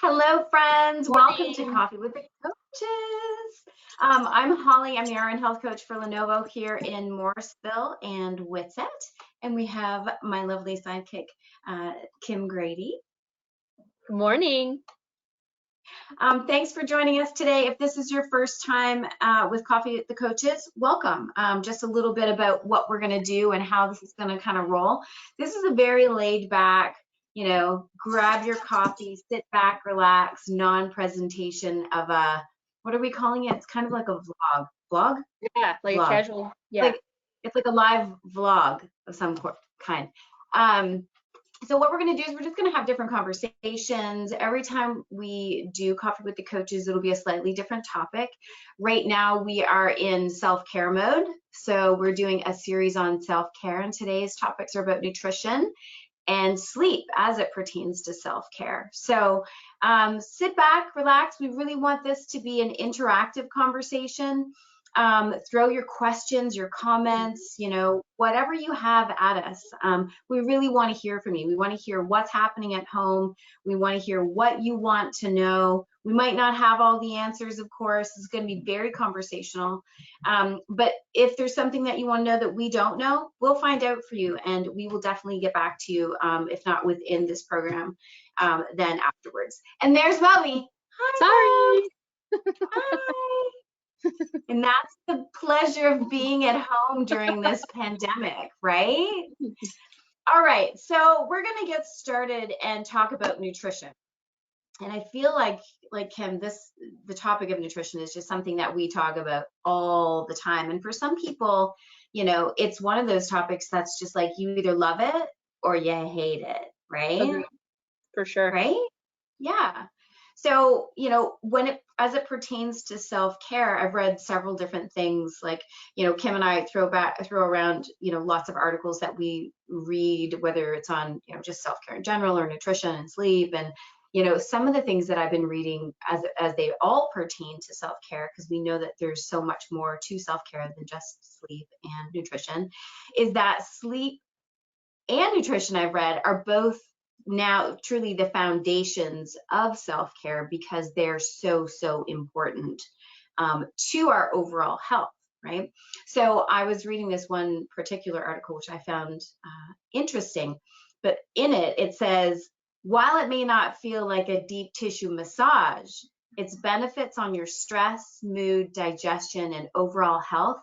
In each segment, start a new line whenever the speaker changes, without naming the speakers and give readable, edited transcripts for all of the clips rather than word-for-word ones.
Hello, friends. Welcome to
Morning.
Coffee with the Coaches. I'm Holly. I'm the RN Health Coach for Lenovo here in Morrisville and Whitsett. And we have my lovely sidekick, Kim Grady.
Good morning.
Thanks for joining us today. If this is your first time with Coffee with the Coaches, welcome. Just a little bit about what we're going to do and how this is going to kind of roll. This is a very laid back, grab your coffee, sit back, relax, non-presentation of a, what are we calling it? It's kind of like a vlog.
Yeah, like
Vlog.
a casual. Yeah.
It's like a live vlog of some kind. So what we're going to do is we're just going to have different conversations. Every time we do Coffee with the Coaches, it'll be a slightly different topic. Right now we are in self-care mode. So we're doing a series on self-care, and today's topics are about nutrition and sleep as it pertains to self-care. So sit back, relax. We really want this to be an interactive conversation. Throw your questions, your comments, whatever you have at us. We really want to hear from you. We want to hear what's happening at home. We want to hear what you want to know. We might not have all the answers, of course. It's going to be very conversational. But if there's something that you want to know that we don't know, we'll find out for you, and we will definitely get back to you, if not within this program, then afterwards. And there's Bowie. Hi.
Sorry.
Hi. And that's the pleasure of being at home during this pandemic, right? All right, so we're going to get started and talk about nutrition. And I feel like Kim, the topic of nutrition is just something that we talk about all the time. And for some people, it's one of those topics that's just like you either love it or you hate it, right?
Agreed. For sure.
Right? Yeah. So, as it pertains to self-care, I've read several different things. Like, Kim and I throw around, lots of articles that we read, whether it's on, just self-care in general or nutrition and sleep. And, some of the things that I've been reading as they all pertain to self-care, because we know that there's so much more to self-care than just sleep and nutrition, is that sleep and nutrition, I've read, are both now truly the foundations of self-care because they're so important to our overall health, right? So I was reading this one particular article, which I found interesting, but in it says, while it may not feel like a deep tissue massage, its benefits on your stress, mood, digestion, and overall health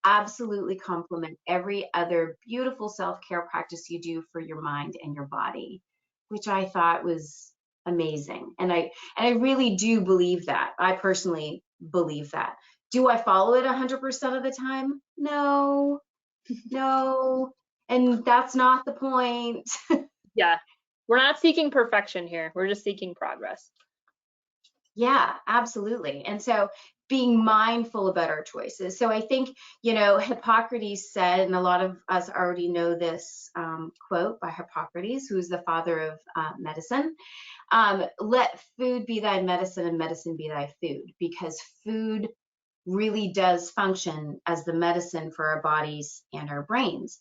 absolutely complement every other beautiful self-care practice you do for your mind and your body, which I thought was amazing. And I really do believe that. I personally believe that. Do I follow it 100% of the time? No. And that's not the point.
Yeah. We're not seeking perfection here. We're just seeking progress.
Yeah, absolutely. And so being mindful about our choices. So I think, Hippocrates said, and a lot of us already know this quote by Hippocrates, who is the father of medicine, let food be thy medicine and medicine be thy food, because food really does function as the medicine for our bodies and our brains.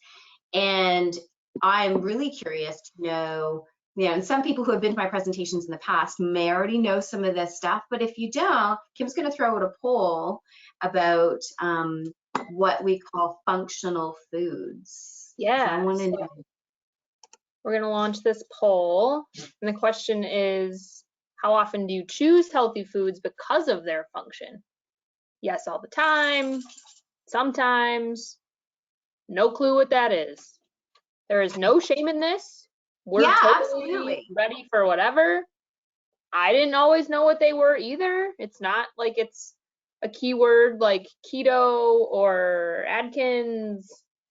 And I'm really curious to know, and some people who have been to my presentations in the past may already know some of this stuff, but if you don't, Kim's going to throw out a poll about what we call functional foods.
Yeah.
So I want to know.
We're going to launch this poll, and the question is, how often do you choose healthy foods because of their function? Yes, all the time. Sometimes. No clue what that is. There is no shame in this. We're totally
absolutely
ready for whatever. I didn't always know what they were either. It's not like it's a keyword like keto or Atkins.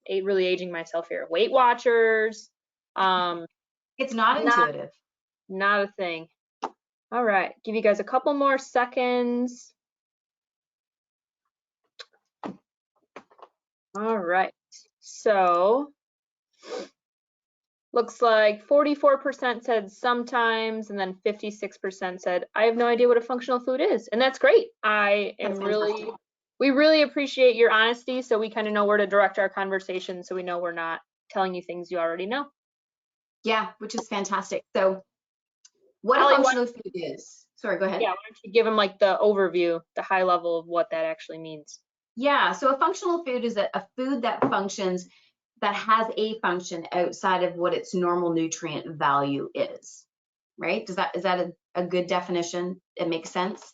Really aging myself here. Weight Watchers.
It's not intuitive.
Not a thing. All right, give you guys a couple more seconds. All right, so looks like 44% said sometimes, and then 56% said, I have no idea what a functional food is. And that's great. We really appreciate your honesty, so we kind of know where to direct our conversation, so we know we're not telling you things you already know.
Yeah, which is fantastic. So What a
Allie,
functional food is. Sorry, go ahead.
yeah, why don't you give them like the overview, the high level of what that actually means?
Yeah, so a functional food is a food that functions, that has a function outside of what its normal nutrient value is, right? Is that a good definition? It makes sense.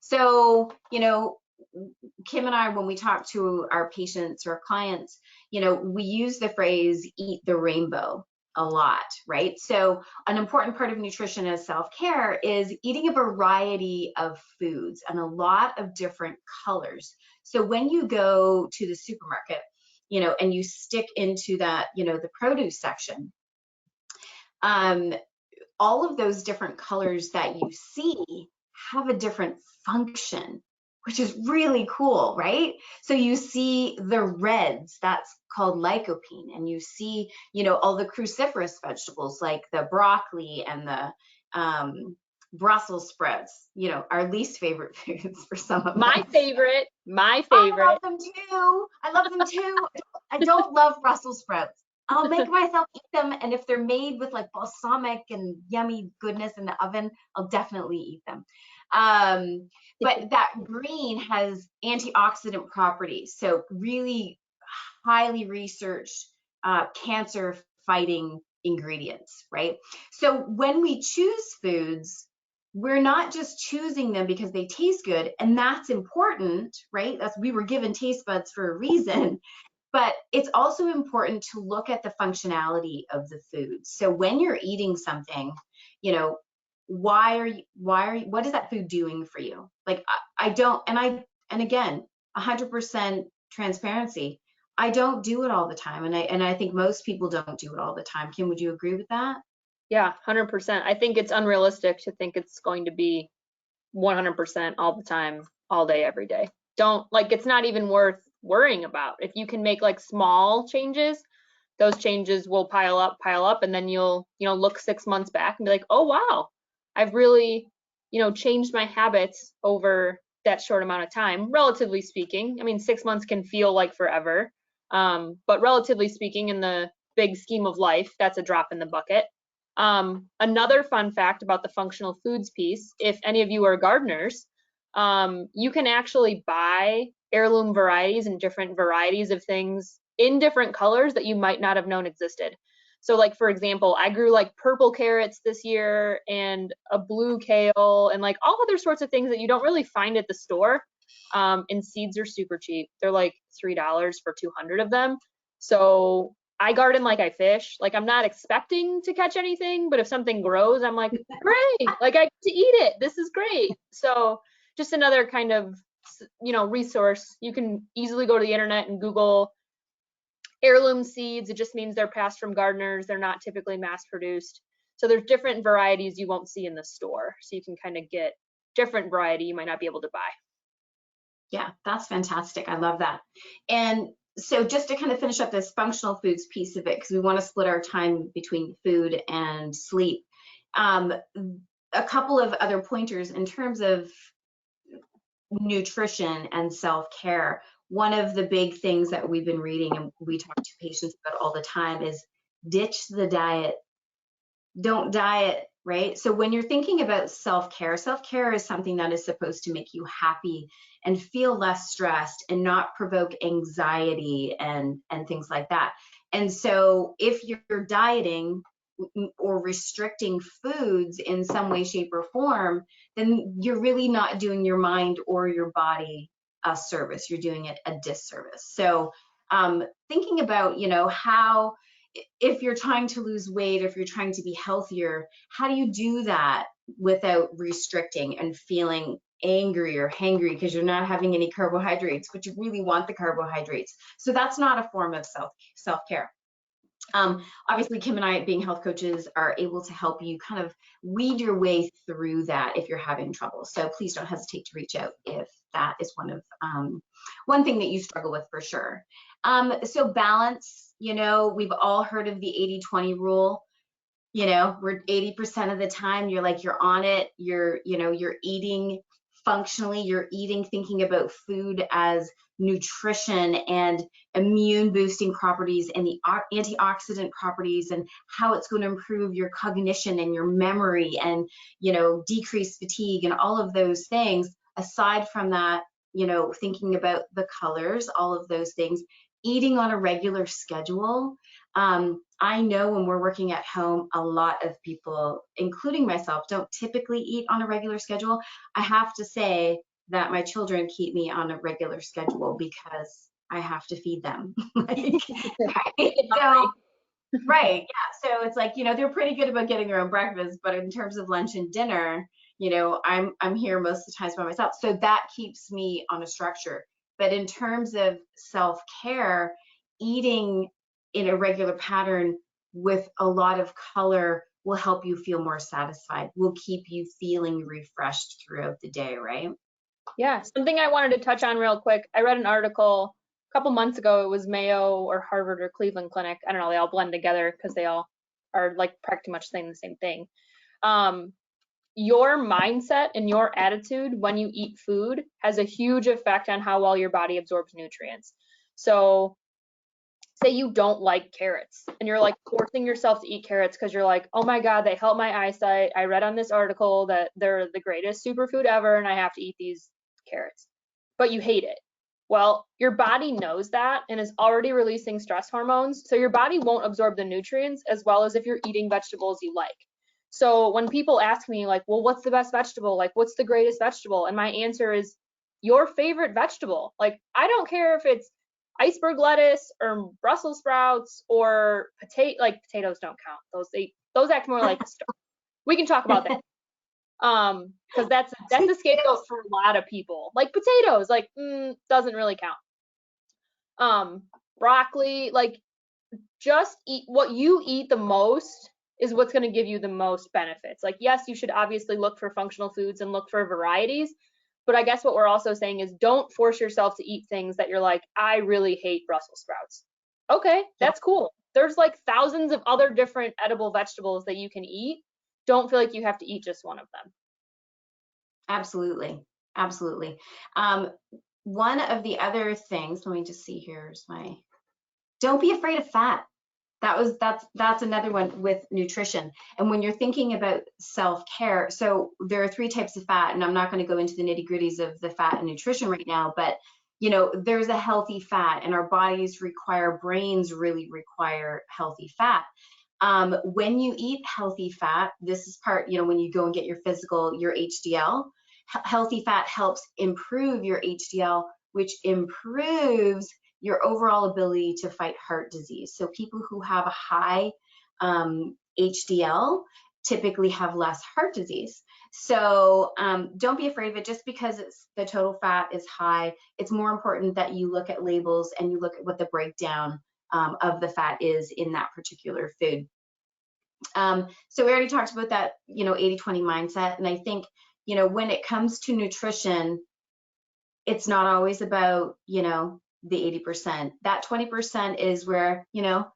So, Kim and I, when we talk to our patients or clients, we use the phrase eat the rainbow a lot, right? So an important part of nutrition as self-care is eating a variety of foods and a lot of different colors. So when you go to the supermarket, and you stick into that, the produce section, um, all of those different colors that you see have a different function, which is really cool, right? So you see the reds, that's called lycopene, and you see, all the cruciferous vegetables like the broccoli and the Brussels sprouts, our least favorite foods for some of
My
us.
favorite, my
I
favorite.
love them too. I love them too. I don't love Brussels sprouts. I'll make myself eat them, and if they're made with like balsamic and yummy goodness in the oven, I'll definitely eat them. But that green has antioxidant properties, so really highly researched cancer fighting ingredients, right? So when we choose foods, we're not just choosing them because they taste good, and that's important, right? We were given taste buds for a reason, but it's also important to look at the functionality of the food. So when you're eating something, what is that food doing for you? Like I don't, and again, 100% transparency. I don't do it all the time, and I think most people don't do it all the time. Kim, would you agree with that?
Yeah, 100%. I think it's unrealistic to think it's going to be 100% all the time, all day, every day. It's not even worth worrying about. If you can make like small changes, those changes will pile up, and then you'll, look 6 months back and be like, oh, wow, I've really, changed my habits over that short amount of time, relatively speaking. I mean, 6 months can feel like forever. But relatively speaking, in the big scheme of life, that's a drop in the bucket. Another fun fact about the functional foods piece, if any of you are gardeners, you can actually buy heirloom varieties and different varieties of things in different colors that you might not have known existed. So like, for example, I grew like purple carrots this year and a blue kale and like all other sorts of things that you don't really find at the store. And seeds are super cheap. They're like $3 for 200 of them. So I garden like I fish. Like I'm not expecting to catch anything, but if something grows, I'm like, great, like I get to eat it. This is great. So just another kind of, resource. You can easily go to the internet and Google heirloom seeds. It just means they're passed from gardeners. They're not typically mass produced. So there's different varieties you won't see in the store. So you can kind of get different variety you might not be able to buy.
Yeah, that's fantastic. I love that. And so just to kind of finish up this functional foods piece of it, because we want to split our time between food and sleep. A couple of other pointers in terms of nutrition and self-care. One of the big things that we've been reading and we talk to patients about all the time is ditch the diet. Don't diet, right? So when you're thinking about self-care, self-care is something that is supposed to make you happy and feel less stressed and not provoke anxiety and things like that. And so if you're dieting or restricting foods in some way, shape, or form, then you're really not doing your mind or your body a service. You're doing it a disservice. So thinking about, how, if you're trying to lose weight, if you're trying to be healthier, how do you do that without restricting and feeling angry or hangry because you're not having any carbohydrates, but you really want the carbohydrates? So that's not a form of self-care. Obviously, Kim and I, being health coaches, are able to help you kind of weed your way through that if you're having trouble. So please don't hesitate to reach out if that is one thing that you struggle with for sure. So balance, we've all heard of the 80-20 rule. We're 80% of the time you're on it. You're eating functionally. You're eating thinking about food as nutrition and immune boosting properties and the antioxidant properties and how it's going to improve your cognition and your memory and, you know, decrease fatigue and all of those things. Aside from that, you know, thinking about the colors, all of those things, eating on a regular schedule. I know when we're working at home, a lot of people, including myself, don't typically eat on a regular schedule. I have to say that my children keep me on a regular schedule because I have to feed them. Like, right? So, right, yeah. So it's like, you know, they're pretty good about getting their own breakfast, but in terms of lunch and dinner, you know, I'm here most of the times by myself. So that keeps me on a structure. But in terms of self-care, eating in a regular pattern with a lot of color will help you feel more satisfied, will keep you feeling refreshed throughout the day, right?
Yeah, something I wanted to touch on real quick. I read an article a couple months ago. It was Mayo or Harvard or Cleveland Clinic. I don't know, they all blend together because they all are like pretty much saying the same thing. Your mindset and your attitude when you eat food has a huge effect on how well your body absorbs nutrients. So say you don't like carrots and you're like forcing yourself to eat carrots because you're like, oh my God, they help my eyesight. I read on this article that they're the greatest superfood ever and I have to eat these carrots, but you hate it. Well, your body knows that and is already releasing stress hormones. So your body won't absorb the nutrients as well as if you're eating vegetables you like. So when people ask me like, well, what's the best vegetable? Like, what's the greatest vegetable? And my answer is your favorite vegetable. Like, I don't care if it's iceberg lettuce or Brussels sprouts or potatoes don't count. Those act more like stuff. We can talk about that. Because that's a scapegoat for a lot of people. Like potatoes, like doesn't really count. Broccoli, like just eat what you eat the most is what's going to give you the most benefits. Like, yes, you should obviously look for functional foods and look for varieties, but I guess what we're also saying is don't force yourself to eat things that you're like, I really hate Brussels sprouts. Okay, that's cool. There's like thousands of other different edible vegetables that you can eat. Don't feel like you have to eat just one of them.
Absolutely. Absolutely. One of the other things, let me just see, here's my, don't be afraid of fat. That's another one with nutrition. And when you're thinking about self-care, so there are 3 types of fat, and I'm not going to go into the nitty-gritties of the fat and nutrition right now, but you know, there's a healthy fat, and our brains really require healthy fat. When you eat healthy fat, this is part, you know, when you go and get your physical, your HDL, healthy fat helps improve your HDL, which improves your overall ability to fight heart disease. So people who have a high HDL typically have less heart disease. So don't be afraid of it. Just because the total fat is high, it's more important that you look at labels and you look at what the breakdown of the fat is in that particular food. So we already talked about that, you know, 80-20 mindset. And I think, you know, when it comes to nutrition, it's not always about, you know, the 80%. That 20% is where, you know,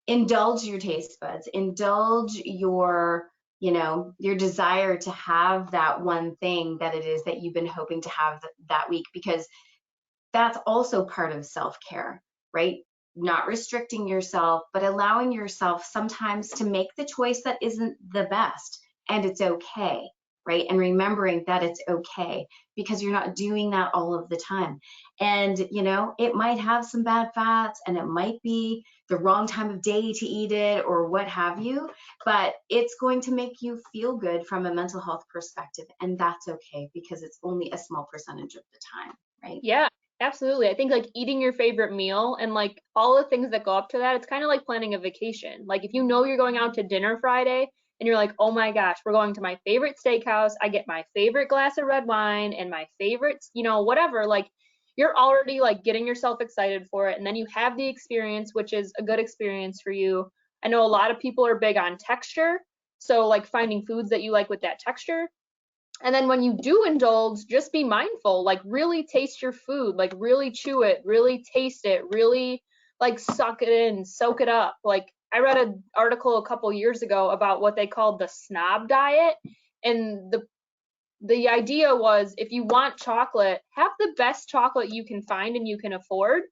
indulge your taste buds, indulge your, you know, your desire to have that one thing that it is that you've been hoping to have that week, because that's also part of self-care, right? Not restricting yourself, but allowing yourself sometimes to make the choice that isn't the best, and it's okay, right? And remembering that it's okay because you're not doing that all of the time. And, you know, it might have some bad fats and it might be the wrong time of day to eat it or what have you, but it's going to make you feel good from a mental health perspective. And that's okay because it's only a small percentage of the time, right?
Yeah, absolutely. I think like eating your favorite meal and like all the things that go up to that, it's kind of like planning a vacation. Like if you know you're going out to dinner Friday and you're like, oh my gosh, we're going to my favorite steakhouse, I get my favorite glass of red wine and my favorite, you know, whatever, like you're already like getting yourself excited for it. And then you have the experience, which is a good experience for you. I know a lot of people are big on texture. So like finding foods that you like with that texture. And then when you do indulge, just be mindful, like really taste your food, like really chew it, really taste it, really like suck it in, soak it up. Like I read an article a couple years ago about what they called the snob diet. And the idea was, if you want chocolate, have the best chocolate you can find and you can afford,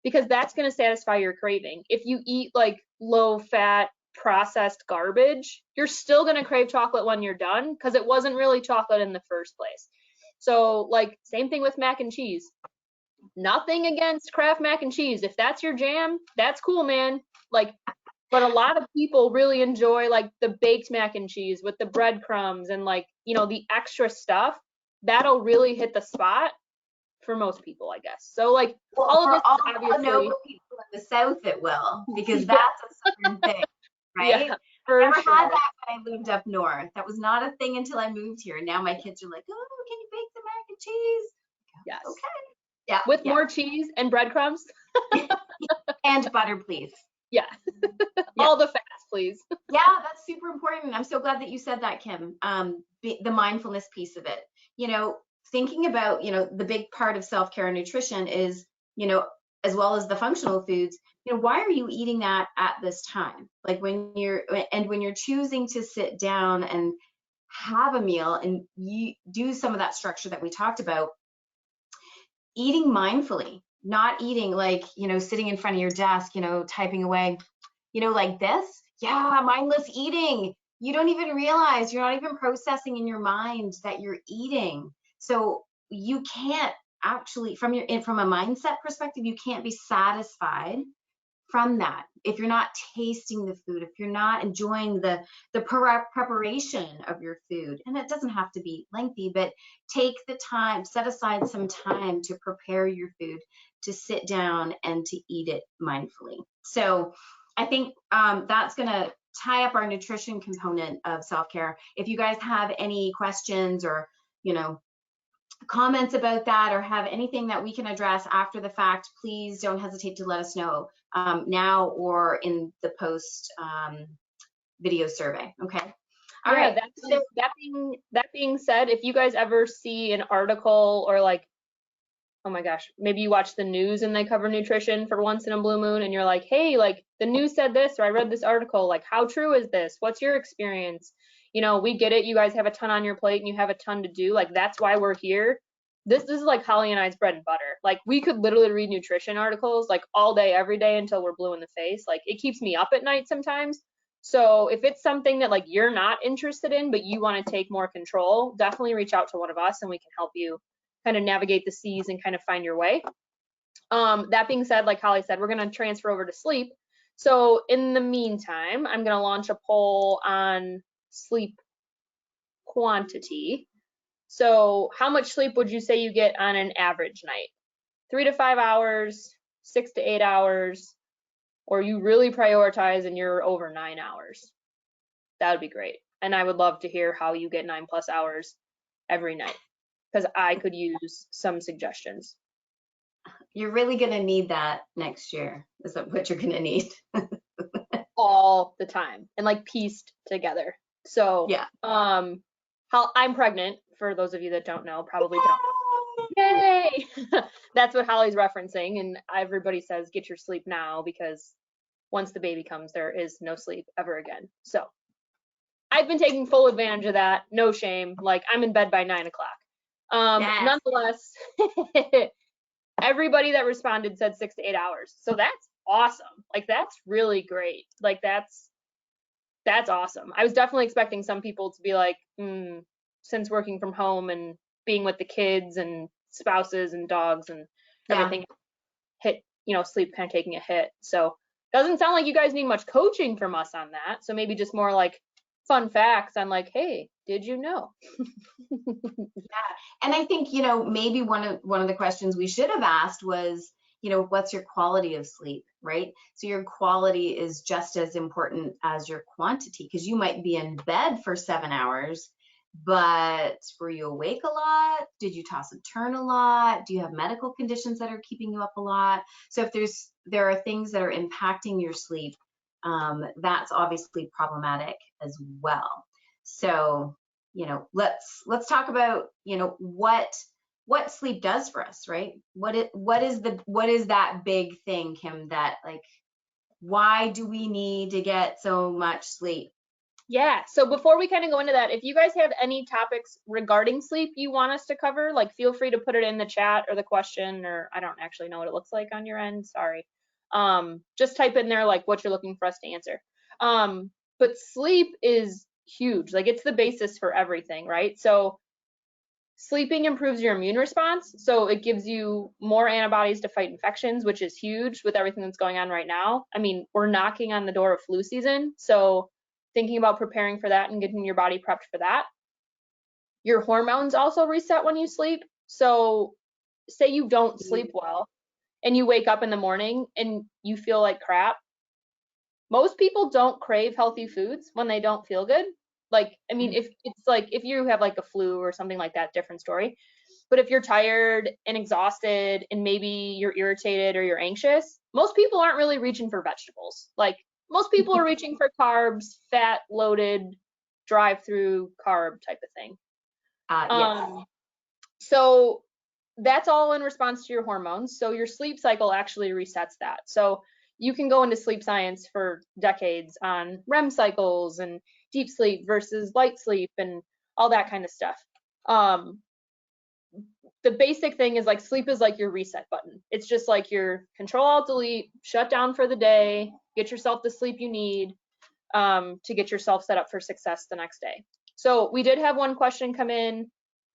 because that's going to satisfy your craving. If you eat like low fat processed garbage, you're still going to crave chocolate when you're done, because it wasn't really chocolate in the first place. So like, same thing with mac and cheese. Nothing against Kraft mac and cheese. If that's your jam, that's cool, man. Like, but a lot of people really enjoy like the baked mac and cheese with the breadcrumbs and like, you know, the extra stuff. That'll really hit the spot for most people, I guess. So like,
Well,
all of
for
this
all
is
the
obviously,
NOVA people in the South, it will, because
yeah,
that's a Southern thing, right?
yeah, for
Never
sure.
had that when I lived up north. That was not a thing until I moved here. And now my kids are like, oh, can you bake the mac and cheese?
Yes.
Okay. Yeah.
With
yeah.
more cheese and breadcrumbs.
And butter, please.
Yeah.
Yeah.
All the fats, please.
Yeah, that's super important. I'm so glad that you said that, Kim. The mindfulness piece of it. You know, thinking about, you know, the big part of self-care and nutrition is, you know, as well as the functional foods, you know, why are you eating that at this time? Like when you're choosing to sit down and have a meal and you do some of that structure that we talked about, eating mindfully, not eating like, you know, sitting in front of your desk, you know, typing away, you know, like this. Yeah, mindless eating. You don't even realize, you're not even processing in your mind that you're eating. So you can't actually, from a mindset perspective, you can't be satisfied from that if you're not tasting the food, if you're not enjoying the preparation of your food. And it doesn't have to be lengthy, but take the time, set aside some time to prepare your food, to sit down and to eat it mindfully. So I think that's going to tie up our nutrition component of self-care. If you guys have any questions or, you know, comments about that, or have anything that we can address after the fact, please don't hesitate to let us know now or in the post video survey. Okay. All
Yeah,
right.
that being said, if you guys ever see an article or like, oh my gosh, maybe you watch the news and they cover nutrition for once in a blue moon and you're like, hey, like the news said this, or I read this article, like how true is this? What's your experience? You know, we get it. You guys have a ton on your plate and you have a ton to do. Like that's why we're here. This is like Holly and I's bread and butter. Like we could literally read nutrition articles like all day, every day until we're blue in the face. Like it keeps me up at night sometimes. So if it's something that like you're not interested in, but you want to take more control, definitely reach out to one of us and we can help you kind of navigate the seas and kind of find your way. That being said, like Holly said, we're going to transfer over to sleep. So in the meantime, I'm going to launch a poll on sleep quantity. So how much sleep would you say you get on an average night? 3 to 5 hours, 6 to 8 hours, or you really prioritize and you're over 9 hours? That would be great. And I would love to hear how you get 9+ hours every night, because I could use some suggestions.
You're really going to need that next year, is what you're going to need.
All the time and like pieced together. So
yeah.
I'm pregnant, for those of you that don't know, probably don't. Yay! That's what Holly's referencing, and everybody says get your sleep now, because once the baby comes, there is no sleep ever again. So I've been taking full advantage of that. No shame. Like I'm in bed by 9 o'clock.
Yes.
Nonetheless, everybody that responded said 6 to 8 hours. So that's awesome. Like that's really great. Like that's awesome. I was definitely expecting some people to be like, since working from home and being with the kids and spouses and dogs and everything, hit, you know, sleep kind of taking a hit. So doesn't sound like you guys need much coaching from us on that. So maybe just more like fun facts on like, hey, did you know?
Yeah. And I think, you know, maybe one of the questions we should have asked was, you know, what's your quality of sleep, right? So your quality is just as important as your quantity, because you might be in bed for 7 hours, but were you awake a lot? Did you toss and turn a lot? Do you have medical conditions that are keeping you up a lot? So if there are things that are impacting your sleep, that's obviously problematic as well. So, you know, let's talk about, you know, what sleep does for us, right? What is that big thing, Kim, that like, why do we need to get so much sleep?
Yeah, so before we kind of go into that, if you guys have any topics regarding sleep you want us to cover, like feel free to put it in the chat or the question, or I don't actually know what it looks like on your end, sorry. Just type in there like what you're looking for us to answer. But sleep is huge, like it's the basis for everything, right? So sleeping improves your immune response, so it gives you more antibodies to fight infections, which is huge with everything that's going on right now. I mean, we're knocking on the door of flu season, so thinking about preparing for that and getting your body prepped for that. Your hormones also reset when you sleep. So say you don't sleep well and you wake up in the morning and you feel like crap. Most people don't crave healthy foods when they don't feel good. Like, I mean, if it's like if you have like a flu or something like that, different story. But if you're tired and exhausted and maybe you're irritated or you're anxious, most people aren't really reaching for vegetables. Like most people are reaching for carbs, fat loaded, drive through carb type of thing.
Yes.
So that's all in response to your hormones. So your sleep cycle actually resets that. So you can go into sleep science for decades on REM cycles and deep sleep versus light sleep and all that kind of stuff. The basic thing is like sleep is like your reset button. It's just like your control alt delete, shut down for the day, get yourself the sleep you need to get yourself set up for success the next day. So we did have one question come in.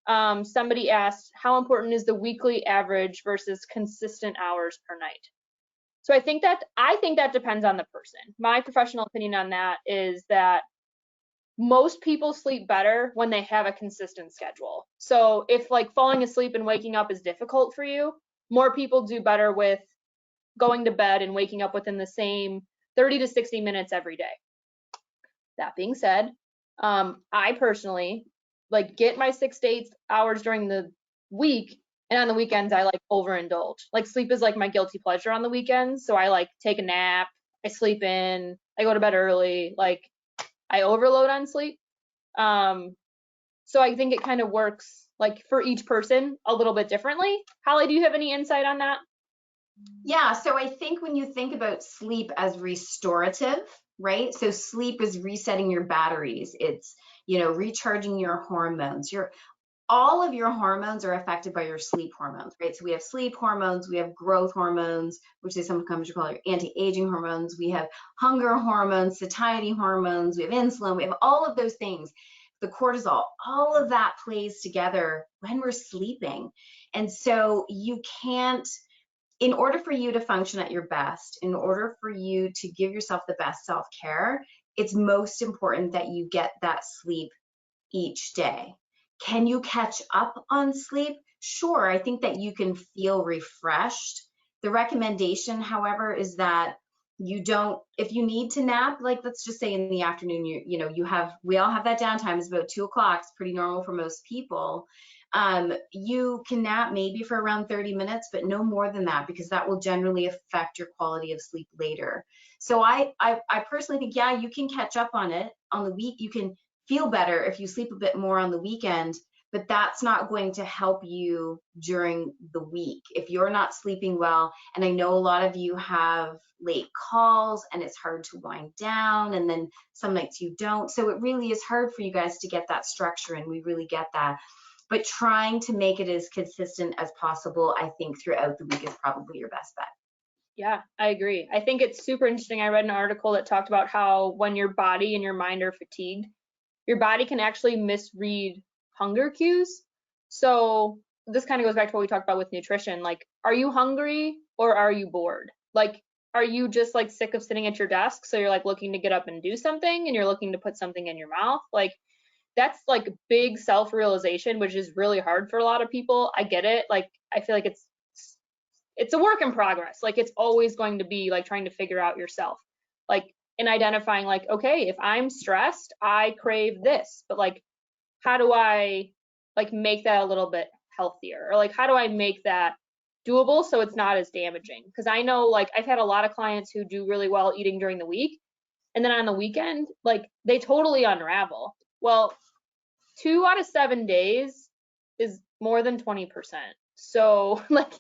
Somebody asked, how important is the weekly average versus consistent hours per night? So I think that depends on the person. My professional opinion on that is that most people sleep better when they have a consistent schedule. So if like falling asleep and waking up is difficult for you, more people do better with going to bed and waking up within the same 30 to 60 minutes every day. That being said, I personally like get my 6 to 8 hours during the week, and on the weekends I like overindulge. Like sleep is like my guilty pleasure on the weekends, so I like take a nap, I sleep in, I go to bed early, like I overload on sleep. So I think it kind of works like for each person a little bit differently. Holly, do you have any insight on that?
Yeah, so I think when you think about sleep as restorative, right? So sleep is resetting your batteries. It's, recharging your hormones. All of your hormones are affected by your sleep hormones, right? So we have sleep hormones, we have growth hormones, which is sometimes you call your anti-aging hormones. We have hunger hormones, satiety hormones, we have insulin, we have all of those things. The cortisol, all of that plays together when we're sleeping. And so you can't, in order for you to function at your best, in order for you to give yourself the best self-care, it's most important that you get that sleep each day. Can you catch up on sleep? Sure, I think that you can feel refreshed. The recommendation, however, is that you don't, if you need to nap, like let's just say in the afternoon, we all have that downtime. It's about 2 o'clock. It's pretty normal for most people. You can nap maybe for around 30 minutes, but no more than that, because that will generally affect your quality of sleep later. So I personally think, yeah, you can catch up on it on the week. You can feel better if you sleep a bit more on the weekend, but that's not going to help you during the week. If you're not sleeping well, and I know a lot of you have late calls and it's hard to wind down, and then some nights you don't. So it really is hard for you guys to get that structure, and we really get that. But trying to make it as consistent as possible, I think, throughout the week is probably your best bet.
Yeah, I agree. I think it's super interesting. I read an article that talked about how when your body and your mind are fatigued, your body can actually misread hunger cues. So this kind of goes back to what we talked about with nutrition. Like, are you hungry or are you bored? Like, are you just like sick of sitting at your desk? So you're like looking to get up and do something and you're looking to put something in your mouth? Like, that's like big self-realization, which is really hard for a lot of people. I get it. Like, I feel like it's a work in progress. Like, it's always going to be like trying to figure out yourself. Like, and identifying like, okay, if I'm stressed, I crave this, but like, how do I like make that a little bit healthier? Or like, how do I make that doable so it's not as damaging? Because I know like I've had a lot of clients who do really well eating during the week, and then on the weekend, like they totally unravel. Well, 2 out of 7 days is more than 20%. So like,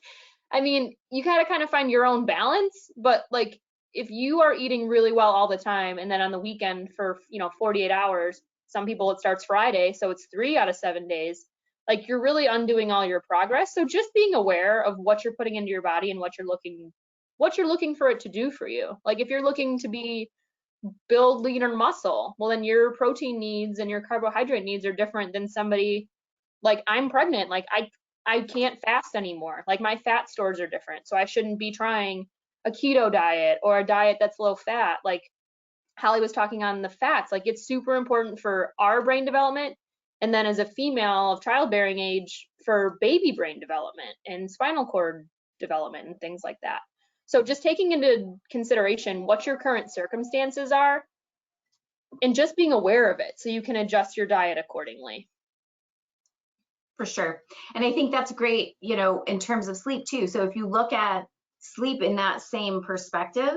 I mean, you gotta kind of find your own balance, but like if you are eating really well all the time, and then on the weekend for, 48 hours, some people it starts Friday, so it's 3 out of 7 days, like you're really undoing all your progress. So just being aware of what you're putting into your body and what you're looking for it to do for you. Like if you're looking to build leaner muscle, well then your protein needs and your carbohydrate needs are different than somebody like I'm pregnant. Like I can't fast anymore. Like my fat stores are different. So I shouldn't be trying a keto diet or a diet that's low fat. Like Hallie was talking on the fats, like it's super important for our brain development. And then as a female of childbearing age, for baby brain development and spinal cord development and things like that. So just taking into consideration what your current circumstances are and just being aware of it so you can adjust your diet accordingly.
For sure. And I think that's great, in terms of sleep too. So if you look at sleep in that same perspective,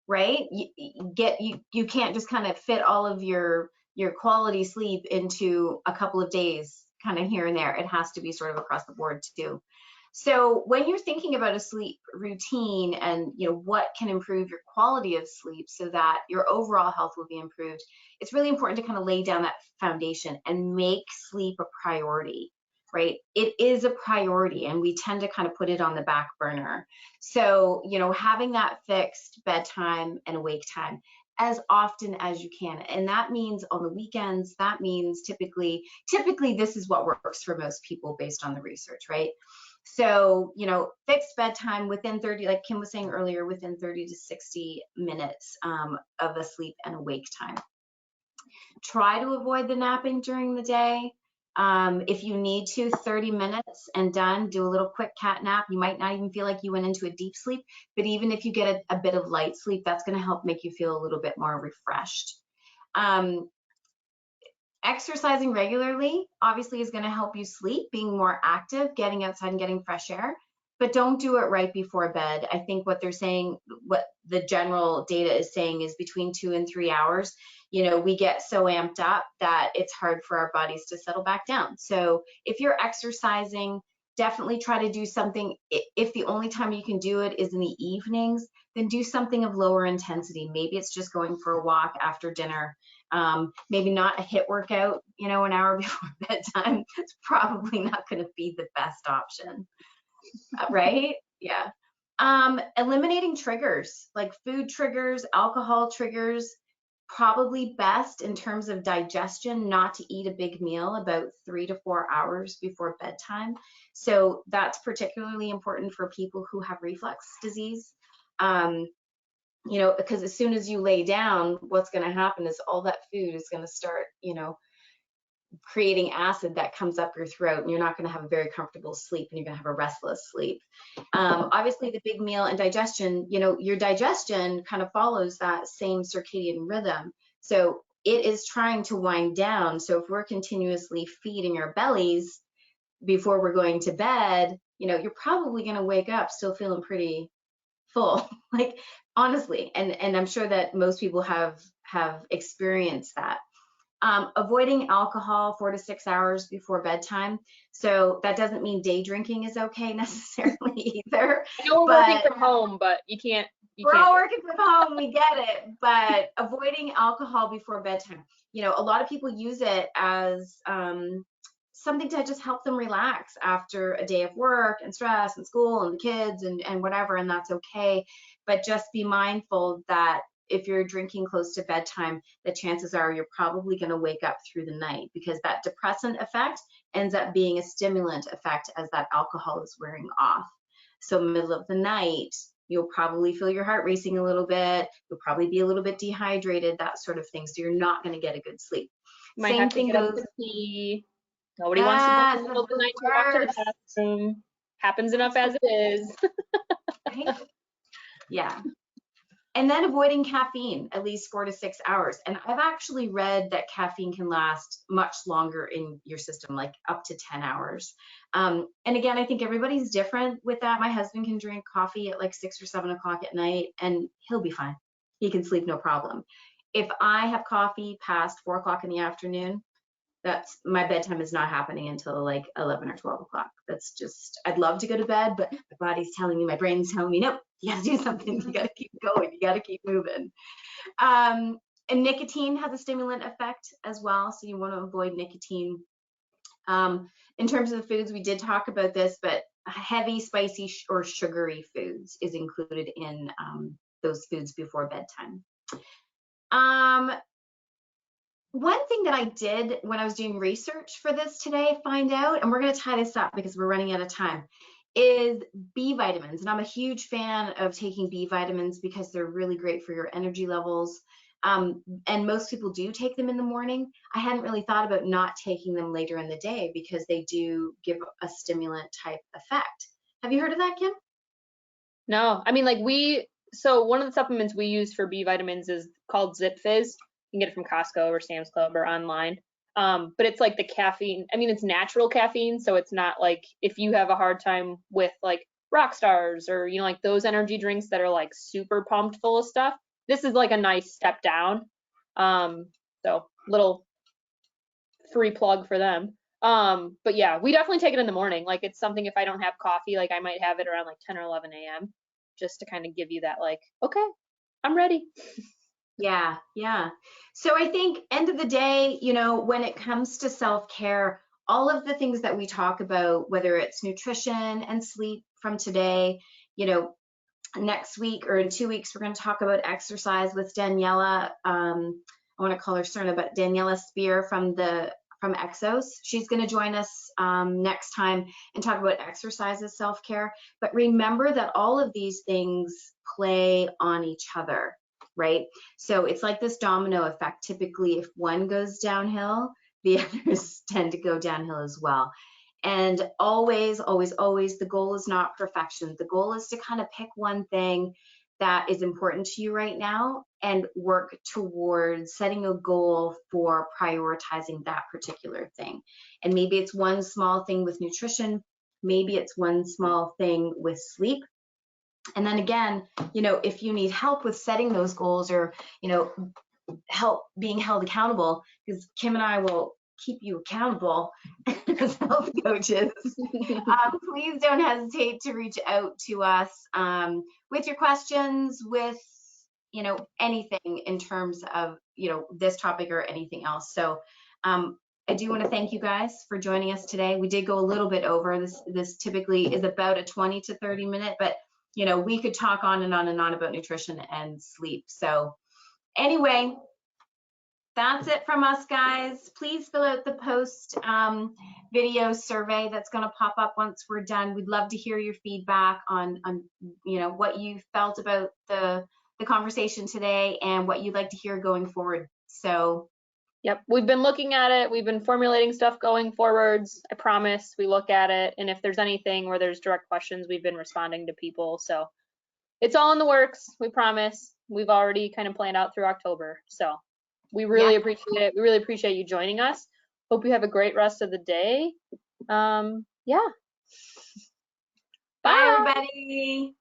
right? You can't just kind of fit all of your quality sleep into a couple of days kind of here and there. It has to be sort of across the board too. So when you're thinking about a sleep routine and what can improve your quality of sleep so that your overall health will be improved, it's really important to kind of lay down that foundation and make sleep a priority. Right? It is a priority and we tend to kind of put it on the back burner. So, having that fixed bedtime and awake time as often as you can. And that means on the weekends, that means typically this is what works for most people based on the research, right? So, fixed bedtime within 30, like Kim was saying earlier, within 30 to 60 minutes of a sleep and awake time. Try to avoid the napping during the day. If you need to, 30 minutes and done, do a little quick cat nap. You might not even feel like you went into a deep sleep, but even if you get a bit of light sleep, that's going to help make you feel a little bit more refreshed. Exercising regularly obviously is going to help you sleep, being more active, getting outside and getting fresh air, but don't do it right before bed. I think what they're saying, what the general data is saying is between 2 and 3 hours. We get so amped up that it's hard for our bodies to settle back down. So if you're exercising, definitely try to do something. If the only time you can do it is in the evenings, then do something of lower intensity. Maybe it's just going for a walk after dinner. Maybe not a HIIT workout, an hour before bedtime. It's probably not going to be the best option, right? Yeah. Eliminating triggers like food triggers, alcohol triggers, probably best in terms of digestion, not to eat a big meal about 3 to 4 hours before bedtime. So that's particularly important for people who have reflux disease. Because as soon as you lay down, what's going to happen is all that food is going to start, creating acid that comes up your throat, and you're not going to have a very comfortable sleep, and you're going to have a restless sleep. Obviously, the big meal and digestion, your digestion kind of follows that same circadian rhythm. So it is trying to wind down. So if we're continuously feeding our bellies before we're going to bed, you're probably going to wake up still feeling pretty full, like honestly. And I'm sure that most people have experienced that. Avoiding alcohol 4 to 6 hours before bedtime. So that doesn't mean day drinking is okay necessarily either.
I know we're working from home, but you can't.
We're all working from home, we get it. But avoiding alcohol before bedtime. A lot of people use it as something to just help them relax after a day of work and stress and school and the kids and whatever, and that's okay. But just be mindful that if you're drinking close to bedtime, the chances are you're probably going to wake up through the night, because that depressant effect ends up being a stimulant effect as that alcohol is wearing off. So middle of the night, you'll probably feel your heart racing a little bit. You'll probably be a little bit dehydrated, that sort of thing. So you're not going to get a good sleep.
Might
Same
have to
thing
get up
goes.
to pee. Nobody wants to go in the middle of the night to walk to the bathroom. Happens enough as it is.
Right? Yeah. And then avoiding caffeine at least 4 to 6 hours. And I've actually read that caffeine can last much longer in your system, like up to 10 hours. And again, I think everybody's different with that. My husband can drink coffee at like 6 or 7 o'clock at night and he'll be fine. He can sleep no problem. If I have coffee past 4 o'clock in the afternoon, that's my bedtime is not happening until like 11 or 12 o'clock. That's just, I'd love to go to bed, but my body's telling me, my brain's telling me, nope, you gotta do something. You gotta keep going. You gotta keep moving. And nicotine has a stimulant effect as well. So you want to avoid nicotine. In terms of the foods, we did talk about this, but heavy, spicy, or sugary foods is included in those foods before bedtime. One thing that I did when I was doing research for this today, find out, and we're going to tie this up because we're running out of time, is B vitamins. And I'm a huge fan of taking B vitamins because they're really great for your energy levels. And most people do take them in the morning. I hadn't really thought about not taking them later in the day because they do give a stimulant type effect. Have you heard of that, Kim?
No, I mean, like so one of the supplements we use for B vitamins is called ZipFizz. You can get it from Costco or Sam's Club or online. But it's like the caffeine. I mean, it's natural caffeine, so it's not like if you have a hard time with like Rock Stars or, you know, like those energy drinks that are like super pumped full of stuff. This is like a nice step down. So little free plug for them. But yeah, we definitely take it in the morning. Like it's something, if I don't have coffee, like I might have it around like 10 or 11 a.m. just to kind of give you that like, okay, I'm ready.
Yeah, yeah. So I think end of the day, you know, when it comes to self-care, all of the things that we talk about, whether it's nutrition and sleep from today, you know, next week or in 2 weeks, we're going to talk about exercise with Daniela. I want to call her Cerna, but Daniela Spear from Exos. She's going to join us next time and talk about exercise as self-care. But remember that all of these things play on each other, right? So it's like this domino effect. Typically, if one goes downhill, the others tend to go downhill as well. And always, always, always, the goal is not perfection. The goal is to kind of pick one thing that is important to you right now and work towards setting a goal for prioritizing that particular thing. And maybe it's one small thing with nutrition, maybe it's one small thing with sleep. And then again, you know, if you need help with setting those goals or, you know, help being held accountable, because Kim and I will keep you accountable as health coaches, please don't hesitate to reach out to us with your questions, with, you know, anything in terms of, you know, this topic or anything else. So I do want to thank you guys for joining us today. We did go a little bit over. This typically is about a 20 to 30 minute, but you know, we could talk on and on and on about nutrition and sleep. So anyway, that's it from us, guys. Please fill out the post video survey that's going to pop up once we're done. We'd love to hear your feedback on you know, what you felt about the conversation today and what you'd like to hear going forward. So
Yep, we've been looking at it. We've been formulating stuff going forwards. I promise we look at it. And if there's anything where there's direct questions, we've been responding to people. So it's all in the works. We promise. We've already kind of planned out through October. So we really appreciate it. We really appreciate you joining us. Hope you have a great rest of the day. Yeah.
Bye, everybody.